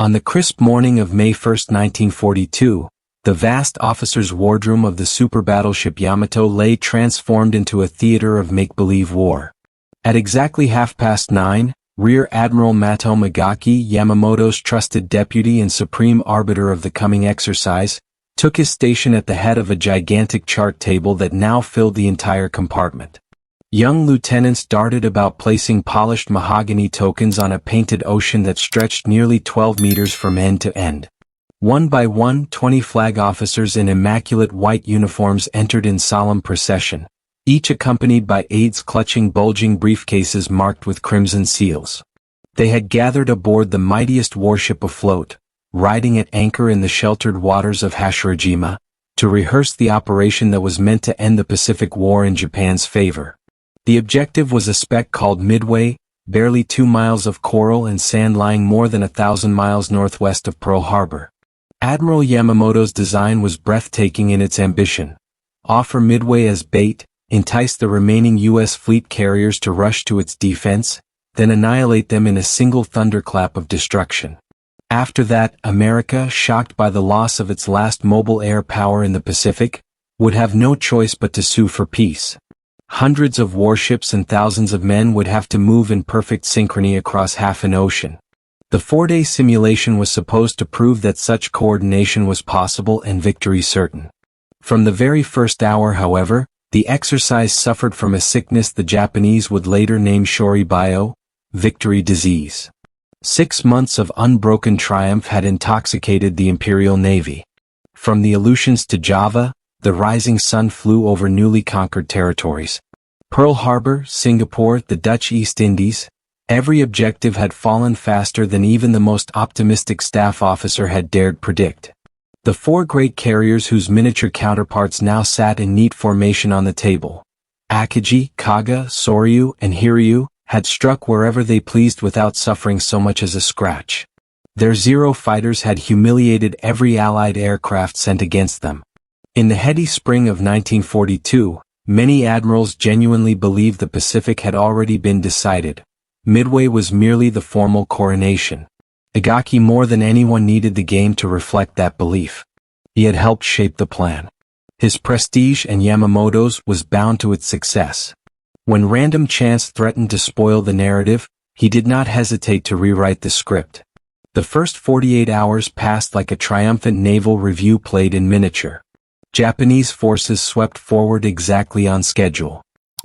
On the crisp morning of May 1, 1942, the vast officer's wardroom of the super battleship Yamato lay transformed into a theater of make-believe war. At exactly 9:30, Rear Admiral Matome Ugaki, Yamamoto's trusted deputy and supreme arbiter of the coming exercise, took his station at the head of a gigantic chart table that now filled the entire compartment. Young lieutenants darted about placing polished mahogany tokens on a painted ocean that stretched nearly 12 meters from end to end. One by one, 20 flag officers in immaculate white uniforms entered in solemn procession, each accompanied by aides clutching bulging briefcases marked with crimson seals. They had gathered aboard the mightiest warship afloat, riding at anchor in the sheltered waters of Hashirajima, to rehearse the operation that was meant to end the Pacific War in Japan's favor. The objective was a speck called Midway, barely 2 miles of coral and sand lying more than 1,000 miles northwest of Pearl Harbor. Admiral Yamamoto's design was breathtaking in its ambition. Offer Midway as bait, entice the remaining U.S. fleet carriers to rush to its defense, then annihilate them in a single thunderclap of destruction. After that, America, shocked by the loss of its last mobile air power in the Pacific, would have no choice but to sue for peace. Hundreds of warships and thousands of men would have to move in perfect synchrony across half an ocean. The 4-day simulation was supposed to prove that such coordination was possible and victory certain. From the very first hour, however, the exercise suffered from a sickness the Japanese would later name Shoribyo, victory disease. 6 months of unbroken triumph had intoxicated the Imperial Navy. From the Aleutians to Java, the rising sun flew over newly conquered territories. Pearl Harbor, Singapore, the Dutch East Indies, every objective had fallen faster than even the most optimistic staff officer had dared predict. The 4 great carriers whose miniature counterparts now sat in neat formation on the table, Akagi, Kaga, Soryu, and Hiryu, had struck wherever they pleased without suffering so much as a scratch. Their Zero fighters had humiliated every Allied aircraft sent against them. In the heady spring of 1942, many admirals genuinely believed the Pacific had already been decided. Midway was merely the formal coronation. Ugaki more than anyone needed the game to reflect that belief. He had helped shape the plan. His prestige and Yamamoto's was bound to its success. When random chance threatened to spoil the narrative, he did not hesitate to rewrite the script. The first 48 hours passed like a triumphant naval review played in miniature. Japanese forces swept forward exactly on schedule.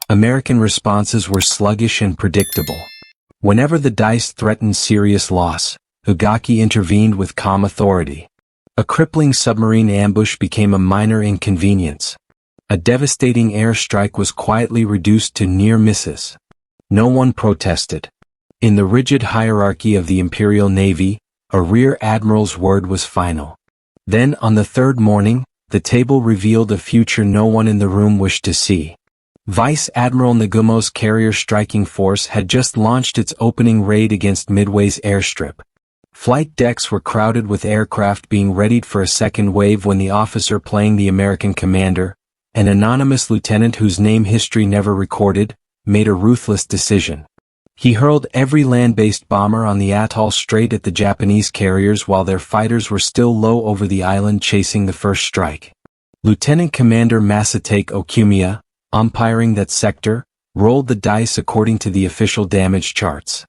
American responses were sluggish and predictable. Whenever the dice threatened serious loss, Ugaki intervened with calm authority. A crippling submarine ambush became a minor inconvenience. A devastating air strike was quietly reduced to near misses. No one protested. In the rigid hierarchy of the Imperial Navy, a rear admiral's word was final. Then, on the third morning, the table revealed a future no one in the room wished to see. Vice Admiral Nagumo's carrier striking force had just launched its opening raid against Midway's airstrip. Flight decks were crowded with aircraft being readied for a second wave when the officer playing the American commander, an anonymous lieutenant whose name history never recorded, made a ruthless decision. He hurled every land-based bomber on the atoll straight at the Japanese carriers while their fighters were still low over the island chasing the first strike. Lieutenant Commander Masatake Okumiya, umpiring that sector, rolled the dice according to the official damage charts.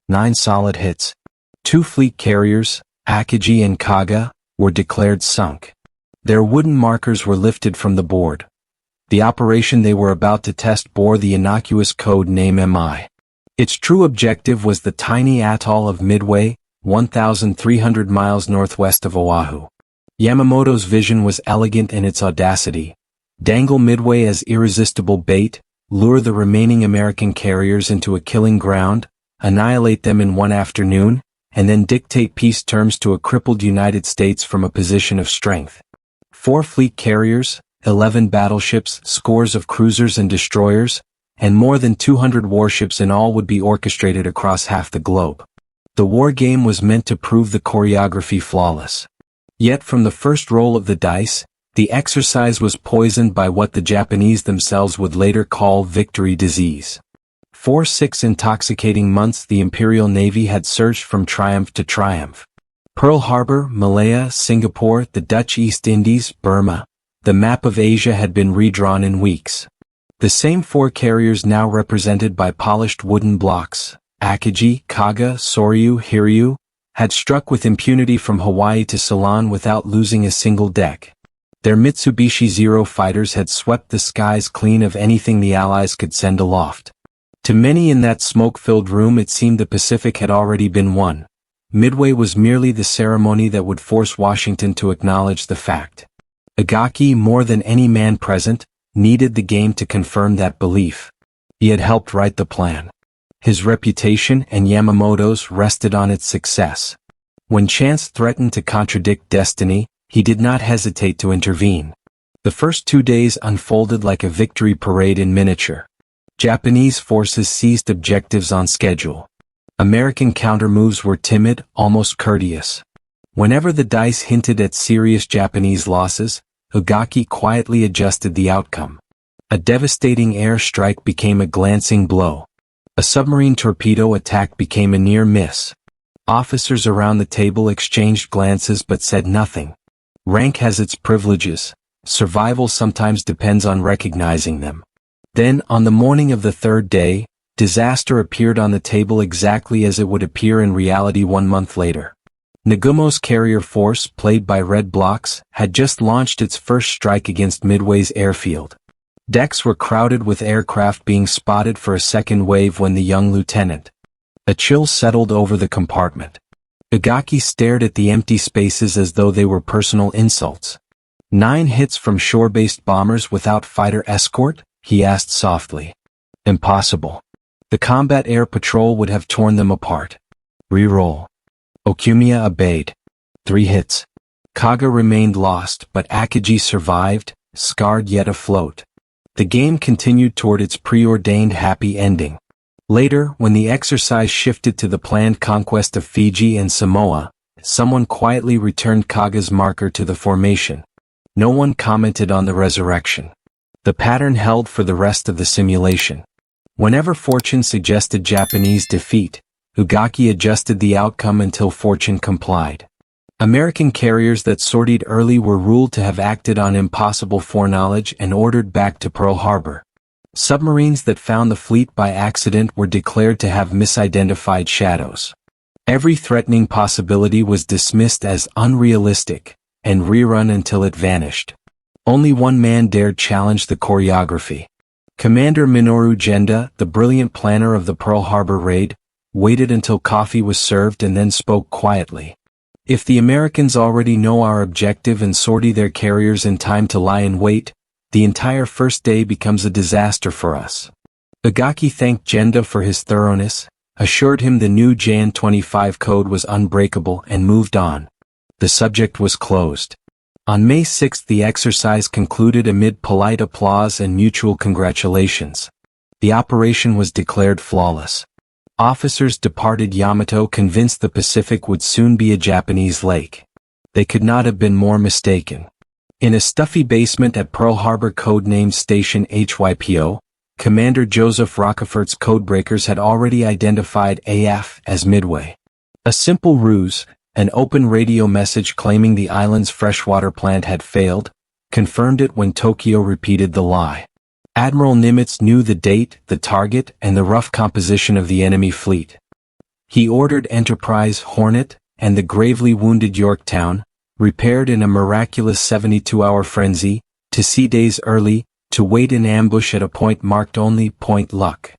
9 solid hits. 2 fleet carriers, Akagi and Kaga, were declared sunk. Their wooden markers were lifted from the board. The operation they were about to test bore the innocuous code name MI. Its true objective was the tiny atoll of Midway, 1,300 miles northwest of Oahu. Yamamoto's vision was elegant in its audacity. Dangle Midway as irresistible bait, lure the remaining American carriers into a killing ground, annihilate them in one afternoon, and then dictate peace terms to a crippled United States from a position of strength. 4 fleet carriers, 11 battleships, scores of cruisers and destroyers, and more than 200 warships in all would be orchestrated across half the globe. The war game was meant to prove the choreography flawless. Yet from the first roll of the dice, the exercise was poisoned by what the Japanese themselves would later call victory disease. For 6 intoxicating months the Imperial Navy had surged from triumph to triumph. Pearl Harbor, Malaya, Singapore, the Dutch East Indies, Burma. The map of Asia had been redrawn in weeks. The same 4 carriers now represented by polished wooden blocks, Akagi, Kaga, Soryu, Hiryu, had struck with impunity from Hawaii to Ceylon without losing a single deck. Their Mitsubishi Zero fighters had swept the skies clean of anything the Allies could send aloft. To many in that smoke-filled room it seemed the Pacific had already been won. Midway was merely the ceremony that would force Washington to acknowledge the fact. Ugaki, more than any man present, needed the game to confirm that belief. He had helped write the plan. His reputation and Yamamoto's rested on its success. When chance threatened to contradict destiny, he did not hesitate to intervene. The first 2 days unfolded like a victory parade in miniature. Japanese forces seized objectives on schedule. American countermoves were timid, almost courteous. Whenever the dice hinted at serious Japanese losses, Ugaki quietly adjusted the outcome. A devastating air strike became a glancing blow. A submarine torpedo attack became a near miss. Officers around the table exchanged glances but said nothing. Rank has its privileges. Survival sometimes depends on recognizing them. Then, on the morning of the 3rd day, disaster appeared on the table exactly as it would appear in reality 1 month later. Nagumo's carrier force, played by red blocks, had just launched its first strike against Midway's airfield. Decks were crowded with aircraft being spotted for a second wave when the young lieutenant. A chill settled over the compartment. Ugaki stared at the empty spaces as though they were personal insults. 9 hits from shore-based bombers without fighter escort? He asked softly. Impossible. The combat air patrol would have torn them apart. Reroll. Okumiya obeyed. 3 hits. Kaga remained lost, but Akagi survived, scarred yet afloat. The game continued toward its preordained happy ending. Later, when the exercise shifted to the planned conquest of Fiji and Samoa, someone quietly returned Kaga's marker to the formation. No one commented on the resurrection. The pattern held for the rest of the simulation. Whenever fortune suggested Japanese defeat, Ugaki adjusted the outcome until fortune complied. American carriers that sortied early were ruled to have acted on impossible foreknowledge and ordered back to Pearl Harbor. Submarines that found the fleet by accident were declared to have misidentified shadows. Every threatening possibility was dismissed as unrealistic, and rerun until it vanished. Only one man dared challenge the choreography. Commander Minoru Genda, the brilliant planner of the Pearl Harbor raid, waited until coffee was served and then spoke quietly. If the Americans already know our objective and sortie their carriers in time to lie in wait, the entire first day becomes a disaster for us. Ugaki thanked Genda for his thoroughness, assured him the new Jan 25 code was unbreakable and moved on. The subject was closed. On May 6 the exercise concluded amid polite applause and mutual congratulations. The operation was declared flawless. Officers departed Yamato convinced the Pacific would soon be a Japanese lake. They could not have been more mistaken. In a stuffy basement at Pearl Harbor codenamed Station HYPO, Commander Joseph Rochefort's codebreakers had already identified AF as Midway. A simple ruse, an open radio message claiming the island's freshwater plant had failed, confirmed it when Tokyo repeated the lie. Admiral Nimitz knew the date, the target, and the rough composition of the enemy fleet. He ordered Enterprise, Hornet, and the gravely wounded Yorktown, repaired in a miraculous 72-hour frenzy, to sea days early, to wait in ambush at a point marked only Point Luck.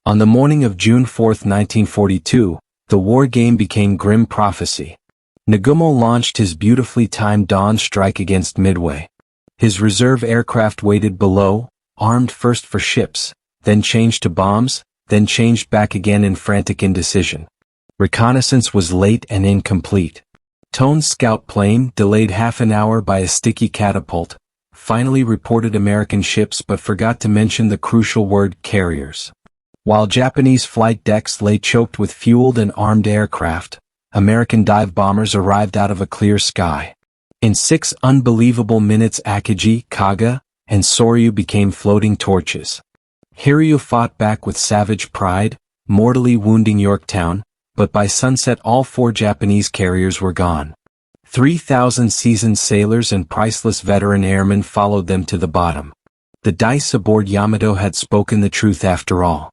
On the morning of June 4, 1942, the war game became grim prophecy. Nagumo launched his beautifully timed dawn strike against Midway. His reserve aircraft waited below, armed first for ships, then changed to bombs, then changed back again in frantic indecision. Reconnaissance was late and incomplete. Tone's scout plane, delayed half an hour by a sticky catapult, finally reported American ships but forgot to mention the crucial word carriers. While Japanese flight decks lay choked with fueled and armed aircraft, American dive bombers arrived out of a clear sky. In 6 unbelievable minutes Akagi, Kaga, and Soryu became floating torches. Hiryu fought back with savage pride, mortally wounding Yorktown, but by sunset all 4 Japanese carriers were gone. 3,000 seasoned sailors and priceless veteran airmen followed them to the bottom. The dice aboard Yamato had spoken the truth after all.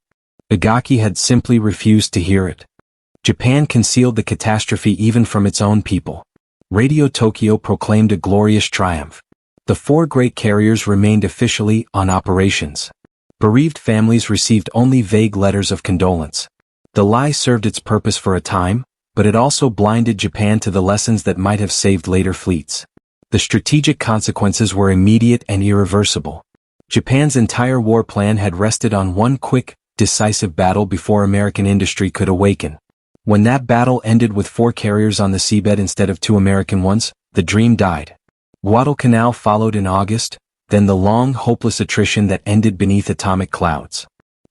Ugaki had simply refused to hear it. Japan concealed the catastrophe even from its own people. Radio Tokyo proclaimed a glorious triumph. The 4 great carriers remained officially on operations. Bereaved families received only vague letters of condolence. The lie served its purpose for a time, but it also blinded Japan to the lessons that might have saved later fleets. The strategic consequences were immediate and irreversible. Japan's entire war plan had rested on one quick, decisive battle before American industry could awaken. When that battle ended with 4 carriers on the seabed instead of 2 American ones, the dream died. Guadalcanal followed in August, then the long, hopeless attrition that ended beneath atomic clouds.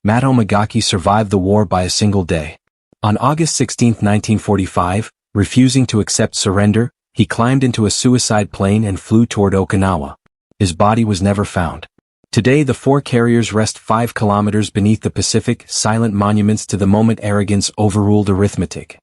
Matome Ugaki survived the war by a single day. On August 16, 1945, refusing to accept surrender, he climbed into a suicide plane and flew toward Okinawa. His body was never found. Today the 4 carriers rest 5 kilometers beneath the Pacific, silent monuments to the moment arrogance overruled arithmetic.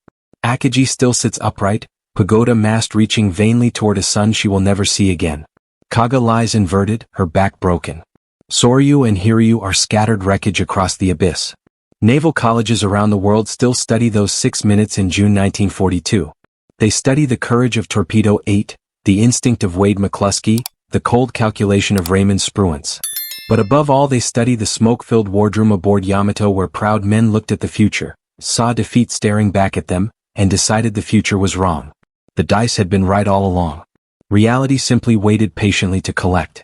Akagi still sits upright, pagoda mast reaching vainly toward a sun she will never see again. Kaga lies inverted, her back broken. Soryu and Hiryu are scattered wreckage across the abyss. Naval colleges around the world still study those 6 minutes in June 1942. They study the courage of Torpedo 8, the instinct of Wade McCluskey, the cold calculation of Raymond Spruance. But above all they study the smoke-filled wardroom aboard Yamato where proud men looked at the future, saw defeat staring back at them, and decided the future was wrong. The dice had been right all along. Reality simply waited patiently to collect.